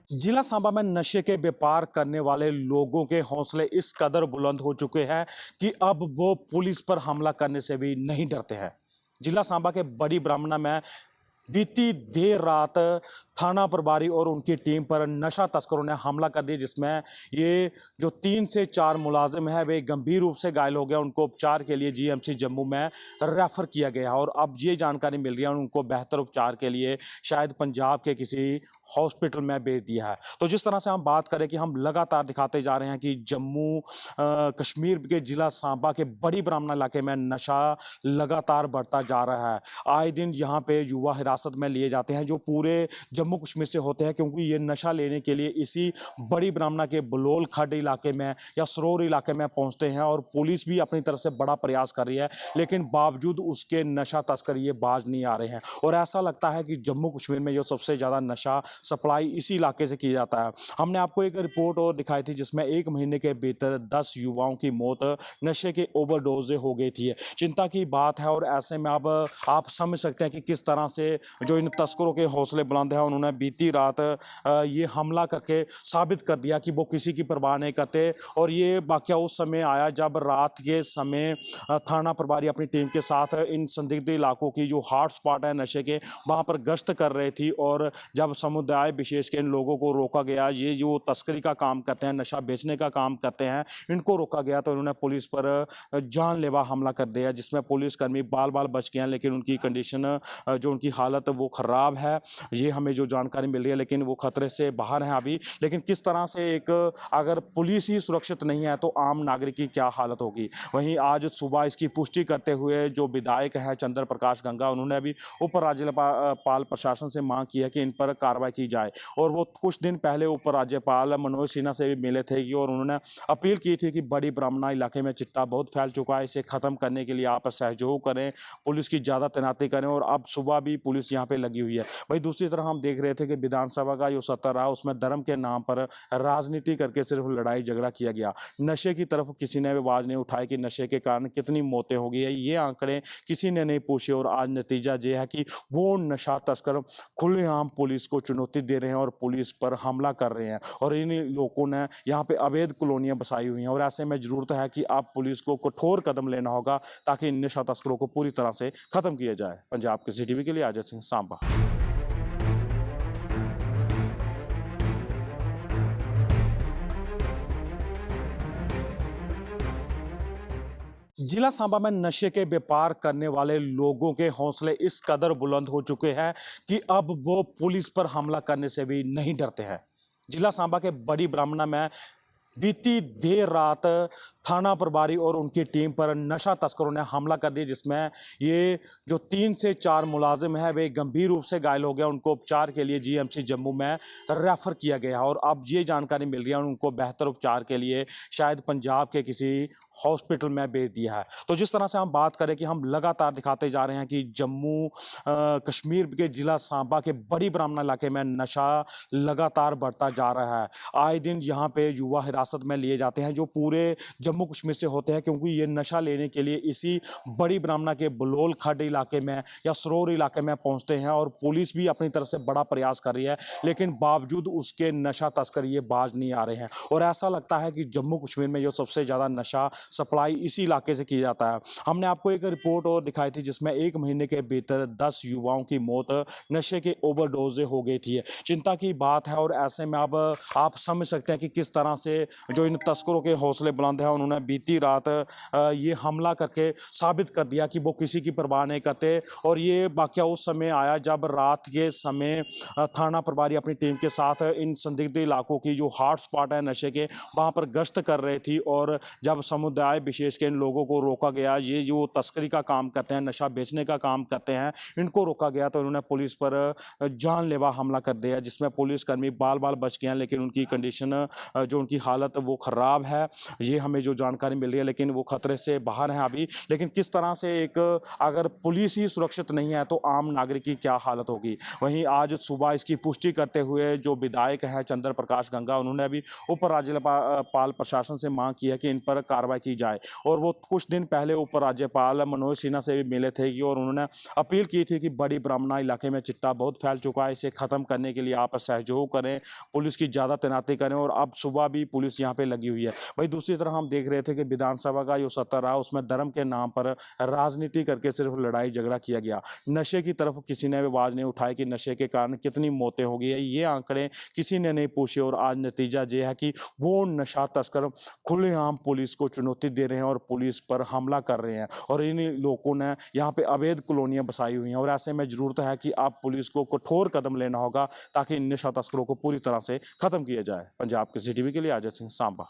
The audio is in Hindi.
जिला सांबा में नशे के व्यापार करने वाले लोगों के हौसले इस कदर बुलंद हो चुके हैं कि अब वो पुलिस पर हमला करने से भी नहीं डरते हैं। जिला सांबा के बड़ी ब्राह्मणा में बीती देर रात थाना प्रभारी और उनकी टीम पर नशा तस्करों ने हमला कर दिया, जिसमें ये जो 3 से 4 मुलाजिम है वे गंभीर रूप से घायल हो गए। उनको उपचार के लिए जीएमसी जम्मू में रेफर किया गया और अब ये जानकारी मिल रही है उनको बेहतर उपचार के लिए शायद पंजाब के किसी हॉस्पिटल में भेज दिया है। तो जिस तरह से हम बात करें कि हम लगातार दिखाते जा रहे हैं कि जम्मू कश्मीर के जिला सांबा के बड़ी ब्राह्मणा इलाके में नशा लगातार बढ़ता जा रहा है। आए दिन यहाँ पे युवा हिरासत में लिए जाते हैं जो पूरे जम्मू कश्मीर से होते हैं, क्योंकि ये नशा लेने के लिए इसी बड़ी ब्राह्मणा के बलोल खड्ड इलाके में या सरोर इलाके में पहुंचते हैं और पुलिस भी अपनी तरफ से बड़ा प्रयास कर रही है, लेकिन बावजूद उसके नशा तस्कर ये बाज नहीं आ रहे हैं। और ऐसा लगता है कि जम्मू कश्मीर में जो सबसे ज़्यादा नशा सप्लाई इसी इलाके से किया जाता है। हमने आपको एक रिपोर्ट और दिखाई थी जिसमें 1 महीने के भीतर 10 युवाओं की मौत नशे के ओवरडोज से हो गई थी। चिंता की बात है और ऐसे में अब आप समझ सकते हैं कि किस तरह से जो इन तस्करों के हौसले बुलंद हैं। उन्होंने बीती रात ये हमला करके साबित कर दिया कि वो किसी की परवाह नहीं करते। और ये वाकया उस समय आया जब रात के समय थाना प्रभारी अपनी टीम के साथ इन संदिग्ध इलाकों की जो हॉट स्पॉट है नशे के, वहाँ पर गश्त कर रही थी। और जब समुदाय विशेष के इन लोगों को रोका गया, ये जो तस्करी का काम करते हैं, नशा बेचने का काम करते हैं, इनको रोका गया तो इन्होंने पुलिस पर जानलेवा हमला कर दिया, जिसमें पुलिसकर्मी बाल बाल बच गए हैं, लेकिन उनकी कंडीशन जो उनकी हालत वो ख़राब है। ये हमें जो जानकारी मिल रही है, लेकिन वो खतरे से बाहर हैं अभी। लेकिन किस तरह से एक अगर पुलिस ही सुरक्षित नहीं है तो आम नागरिक की क्या हालत होगी। वहीं आज सुबह इसकी पुष्टि करते हुए जो विधायक हैं चंद्र प्रकाश गंगा, उन्होंने अभी उप राज्यपाल प्रशासन से मांग की है कि इन पर कार्रवाई की जाए। और वो कुछ दिन पहले उप राज्यपाल मनोज सिन्हा से भी मिले थे और उन्होंने अपील की थी कि बड़ी ब्राह्मणा इलाके में चिट्टा बहुत फैल चुका है, इसे ख़त्म करने के लिए आप सहयोग करें, पुलिस की ज़्यादा तैनाती करें। और अब सुबह भी पुलिस यहाँ पे लगी हुई है। वहीं दूसरी तरफ हम देख रहे थे कि विधानसभा का जो सत्र रहा उसमें धर्म के नाम पर राजनीति करके सिर्फ लड़ाई झगड़ा किया गया। नशे की तरफ किसी ने भी आवाज़ नहीं उठाई कि नशे के कारण कितनी मौतें हो गई है, ये आंकड़े किसी ने नहीं पूछे। और आज नतीजा ये है कि वो नशा तस्कर खुलेआम पुलिस को चुनौती दे रहे हैं और पुलिस पर हमला कर रहे हैं। और इन लोगों ने यहाँ पे अवैध कॉलोनियाँ बसाई हुई हैं और ऐसे में ज़रूरत है कि अब पुलिस को कठोर कदम लेना होगा ताकि इन नशा तस्करों को पूरी तरह से ख़त्म किया जाए। पंजाब के CTV के लिए अजय सिंह, सांबा। जिला सांबा में नशे के व्यापार करने वाले लोगों के हौसले इस कदर बुलंद हो चुके हैं कि अब वो पुलिस पर हमला करने से भी नहीं डरते हैं। जिला सांबा के बड़ी ब्राह्मणा में बीती देर रात थाना प्रभारी और उनकी टीम पर नशा तस्करों ने हमला कर दिया, जिसमें ये जो 3 से 4 मुलाजिम है वे गंभीर रूप से घायल हो गए। उनको उपचार के लिए जीएमसी जम्मू में रेफर किया गया और अब ये जानकारी मिल रही है उनको बेहतर उपचार के लिए शायद पंजाब के किसी हॉस्पिटल में भेज दिया है। तो जिस तरह से हम बात करें कि हम लगातार दिखाते जा रहे हैं कि जम्मू कश्मीर के जिला सांबा के बड़ी ब्राह्मणा इलाके में नशा लगातार बढ़ता जा रहा है। आए दिन यहाँ पे युवा हिरासत में लिए जाते हैं जो पूरे जम्मू कश्मीर से होते हैं, क्योंकि ये नशा लेने के लिए इसी बड़ी ब्राह्मणा के बलोल खड्ड इलाके में या सरोर इलाके में पहुंचते हैं। और पुलिस भी अपनी तरफ से बड़ा प्रयास कर रही है, लेकिन बावजूद उसके नशा तस्कर ये बाज नहीं आ रहे हैं। और ऐसा लगता है कि जम्मू कश्मीर में जो सबसे ज़्यादा नशा सप्लाई इसी इलाके से किया जाता है। हमने आपको एक रिपोर्ट और दिखाई थी जिसमें 1 महीने के भीतर 10 युवाओं की मौत नशे के ओवरडोज से हो गई थी। चिंता की बात है और ऐसे में अब आप समझ सकते हैं कि किस तरह से जो इन तस्करों के हौसले बुलंद हैं। उन्होंने बीती रात ये हमला करके साबित कर दिया कि वो किसी की परवाह नहीं करते। और ये वाकया उस समय आया जब रात के समय थाना प्रभारी अपनी टीम के साथ इन संदिग्ध इलाकों की जो हॉट स्पॉट है नशे के, वहाँ पर गश्त कर रही थी। और जब समुदाय विशेष के इन लोगों को रोका गया, ये जो तस्करी का काम करते हैं, नशा बेचने का काम करते हैं, इनको रोका गया तो इन्होंने पुलिस पर जानलेवा हमला कर दिया, जिसमें पुलिसकर्मी बाल बाल बच गए हैं, लेकिन उनकी कंडीशन जो उनकी हालत हालत वो ख़राब है, ये हमें जो जानकारी मिल रही है, लेकिन वो खतरे से बाहर हैं अभी। लेकिन किस तरह से एक अगर पुलिस ही सुरक्षित नहीं है तो आम नागरिक की क्या हालत होगी। वहीं आज सुबह इसकी पुष्टि करते हुए जो विधायक हैं चंद्र प्रकाश गंगा, उन्होंने भी उप राज्यपाल प्रशासन से मांग की है कि इन पर कार्रवाई की जाए। और वो कुछ दिन पहले उप राज्यपाल मनोज सिन्हा से भी मिले थे और उन्होंने अपील की थी कि बड़ी ब्राह्मणा इलाके में चिट्टा बहुत फैल चुका है, इसे ख़त्म करने के लिए आप सहयोग करें, पुलिस की ज़्यादा तैनाती करें। और अब सुबह भी पुलिस यहाँ पे लगी हुई है। वहीं दूसरी तरफ हम देख रहे थे कि विधानसभा का जो सत्र रहा उसमें धर्म के नाम पर राजनीति करके सिर्फ लड़ाई झगड़ा किया गया। नशे की तरफ किसी ने भी आवाज़ नहीं उठाई कि नशे के कारण कितनी मौतें हो गई है, ये आंकड़े किसी ने नहीं पूछे। और आज नतीजा ये है कि वो नशा तस्कर खुलेआम पुलिस को चुनौती दे रहे हैं और पुलिस पर हमला कर रहे हैं। और इन लोगों ने यहाँ पे अवैध कॉलोनियां बसाई हुई हैं और ऐसे में ज़रूरत है कि अब पुलिस को कठोर कदम लेना होगा ताकि इन नशा तस्करों को पूरी तरह से खत्म किया जाए। पंजाब के CCTV के लिए अजय सिंह, सांबा।